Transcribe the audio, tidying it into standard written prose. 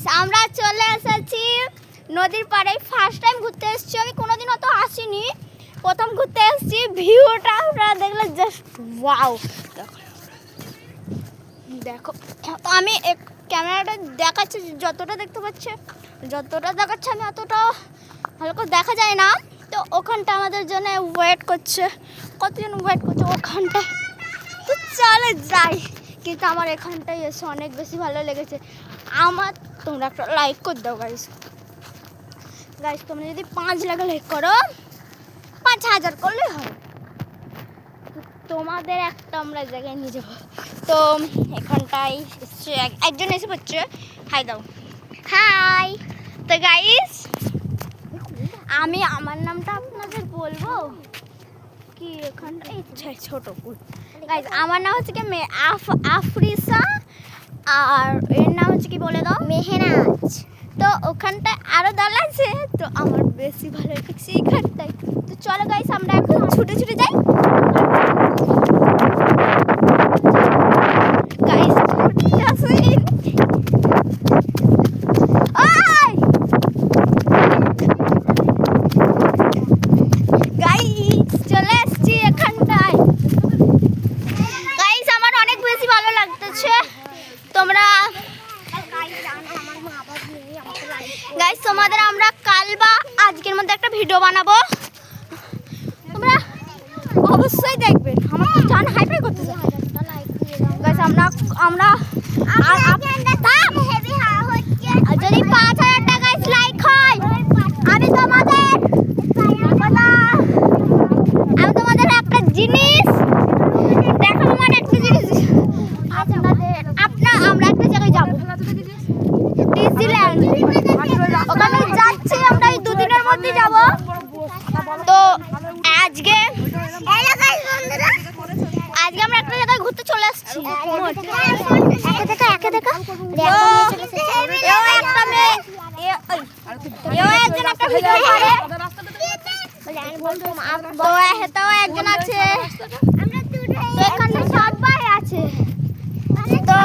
Guys আমরা চলে এসেছি নদীর পাড়ে। ফার্স্ট টাইম ঘুরতে এসেছি, আমি কোনোদিন অত আসিনি, প্রথম ঘুরতে এসেছি। ভিউটা আপনারা দেখলে জাস্ট ওয়াও। দেখো তো আমি ক্যামেরাটা দেখাচ্ছি, যতটা দেখতে পাচ্ছে আমি অতটা ভালো করে দেখা যায় না। তো ওখানটা আমাদের জন্য ওয়েট করছে, কতজন ওয়েট করছে ওখানটা। তো চলে যাই, কিন্তু আমার এখানটায় এসে অনেক বেশি ভালো লেগেছে আমার। তোমরা একটা লাইক করে দাও গাইস। তোমরা যদি 5 লাখ লাইক করো, 5000 করলেই হবে, তোমাদের একটা আমরা জায়গায় নিয়ে যাবো। তো এখানটায় একজন এসে পড়ছে, হাই দাও, হাই। তো গাইস আমি আমার নামটা আপনাদের বলবো কি, এখানটায় ছোট গাইস আমার নাম হচ্ছে কি আফরিসা, আর এর নাম হচ্ছে কি বলে দাও, মেহনাজ। তো ওখানটায় আরো দল আছে, তো আমার বেশি ভালো লাগছে এখানটায়। তো চলো গাইস আমরা এখন ছুটে ছুটে যাই। গাইস চলে আসছি এখানটায়। গাইস আমার অনেক বেশি ভালো লাগতেছে। তোমরা গাইস তোমাদের আমরা কাল বা আজকের মধ্যে একটা ভিডিও বানাবো, তোমরা অবশ্যই দেখবেন। আমার তো জান হাইফাই করতে চাই গাইস। আমরা যদি 5000 টাকা লাইক হয়, আমি তোমাদের একটা জিনিস দেখাবো, মানে একটা জিনিস আমরা একটা জায়গায় যাবো, ডিজনিল্যান্ড। ওখানে যাচ্ছি আমরা, এই 2 দিনের মধ্যে যাব। তো আজকে আমরা একটা জায়গায় ঘুরতে চলে আসছি। একজন আছে, এখানে সবাই আছে। তো